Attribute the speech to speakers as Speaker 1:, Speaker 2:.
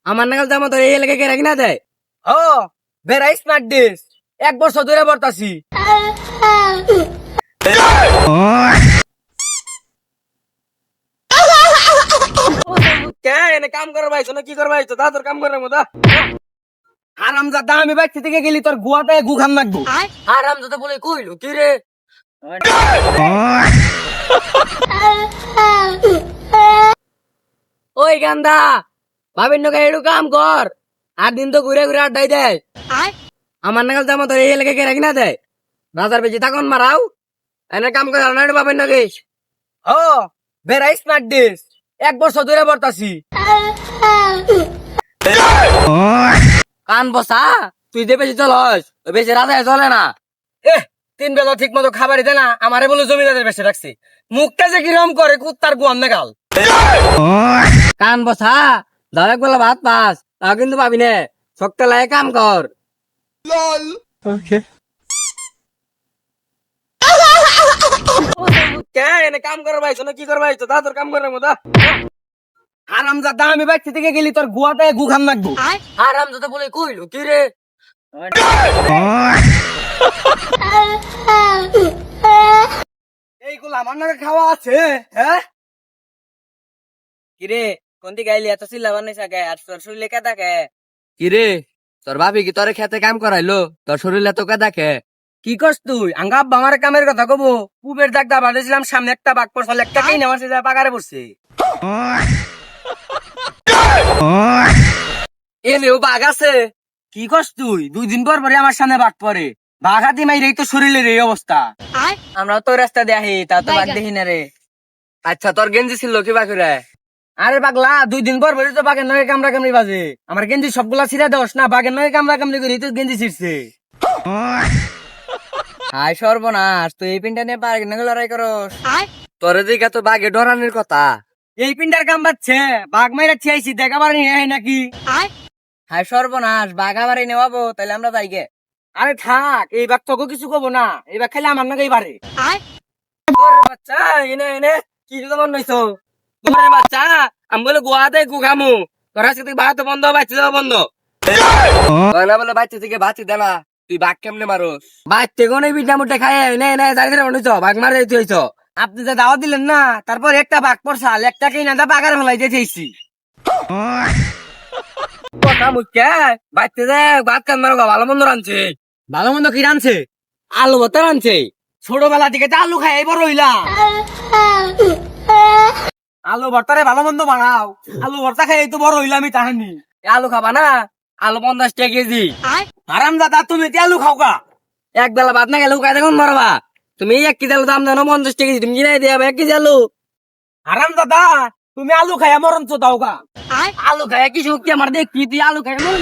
Speaker 1: আমার নাগাল জামা তো এই এলাকায় কে রাখি না দেয়। ও বেড়া স্মার্ট ডিস 1 বছর ধরে বর্তাছি। কাম করার ভাই কি করবাই তো তোর কাম করার মতো আরাম জাদা আমি বাইক থেকে গেলি তোর গুয়াতে গুখান লাগবো। আরাম জাদা বলে কইলো কি রে ওই গান্দা ভাবির নকে একটু কাম কর। 8 দিন তো ঘুরে ঘুরে আড্ডাই দেয়। আমার নাগাল জামা তোর এই এলাকায় কে রাখি না দেয়। রাজার বেশি তখন মারাও এনে কাম করে না ভাবির নকে। ও বেড়া স্মার্ট ডিস 1 বছর ধরে বর্তাছি। কান বসা তুই যে বেশি চলস ওই বেশি রাজায় চলে না। 3 বেলা ঠিক মতো খাবারই দে না আমারে বলে জমিদারের বেশি রাখছি। মুখটা যে কিরম করে কুত্তার গুয়ান নেগাল। কান বসা ধর এক বেলা ভাত পাস তাও কিন্তু পাবি নে শক্ত লাগে কাম কর। এনে কাম করার ভাই কি করবাই তো তোর কাম করার মতো আরাম জাদা আমি বাইক থেকে গেলি তোর গুয়াতে গুখান লাগবো। আরাম জাদা বলে কইলো কি রে এইগুলো আমার নাকি খাওয়া আছে। হ্যাঁ কিরে কোন দিকে গাইলি এত চিল্লা বানাইছ আগে আর তোর শরীরে কে দেখে। কিরে তোর ভাবি কি তোর খেতে কাম করাইলো তোর শরীরে তো কে দেখে। কি করছ তুই আঙ্গা আব্বা আমার কামের কথা কবো পুবের দাগ দা বাঁধেছিলাম সামনে একটা বাঘ পড়ছিল একটা কেই নেওয়ার সে পাগারে পড়ছে। এনেও বাঘ আছে। কি করছ তুই 2 দিন পর পরে আমার সামনে বাঘ পড়ে বাঘ হাতি মাইরে তো শরীরের এই অবস্থা। আমরা তো রাস্তা দেখি তা তো বাঘ দেখি না রে। আচ্ছা তোর গেঞ্জি ছিল কি বাঘুরে। আরে পাগলা 2 দিন পর পরে তো বাঘের নয় কামড়া কামড়ি বাজে আমার গেঞ্জি সবগুলা ছিঁড়া দেওস না বাঘের নয় কামড়া কামড়ি করি তো গেঞ্জি ছিঁড়ছে। হাই সর্বনাশ তুই এই পিনটা নিয়ে বাঘের নগে লড়াই করস। তোর দিকে তো বাঘে ডরানোর কথা এই পিনটার কাম বাচ্ছে বাঘ মাইরা ছিয়াইছি দেখাবার নিয়ে নাকি। হাই সর্বনাশ বাঘ আবার নেওয়াবো তাহলে আমরা যাই গে। আরে থাক এই বাঘ তোকে কিছু কব না এই বাঘ খাইলে আমার নাকি বাড়ে। বাচ্চা এনে এনে কি তোমার নইছো তোমার বাচ্চা আমি বলে গোয়াতে গুখামু তোর আজকে থেকে ভাত বন্ধ বাচ্চা যাওয়া বন্ধ না বলে বাচ্চা থেকে বাচ্চা দে না তুই বাঘ কেমনে মারোস বাচ্চা কোন বিটা মুটে খায় এনে এনে যাই বন্ধুছ বাঘ মারে যাইতে হইছ। আপনি যে দাওয়া দিলেন না তারপর একটা বাঘ পড়ছাল একটা কেই না দা বাঘার ফেলাই যেতেছি কথা মুখে বাচ্চা যে ভাত কান মারো ভালো মন্দ রানছে। ভালো মন্দ কি রানছে আলু ভর্তা রানছে ছোটবেলা থেকে তো আলু খাই বড় হইলা। আলু ভর্তারে ভালো মন্দ বানাও আলু ভর্তা খাই তো বড় হইলাম আমি তাহানি। আলু খাবা না আলু 50 টাকা কেজি। আরাম দাদা তুমি আলু খাও কা এক বেলা ভাত না গেলে খাই দেখুন মারবা তুমি 1 কেজি আলু দাম জানো 50 টাকা কেজি তুমি কিনাই দিয়ে 1 কেজি আলু। আরাম দাদা তুমি আলু খাইয়া মরণ তো দাও গা আলু খাইয়া কি শক্তি আমার দেখি তুই আলু খাইয়া মরণ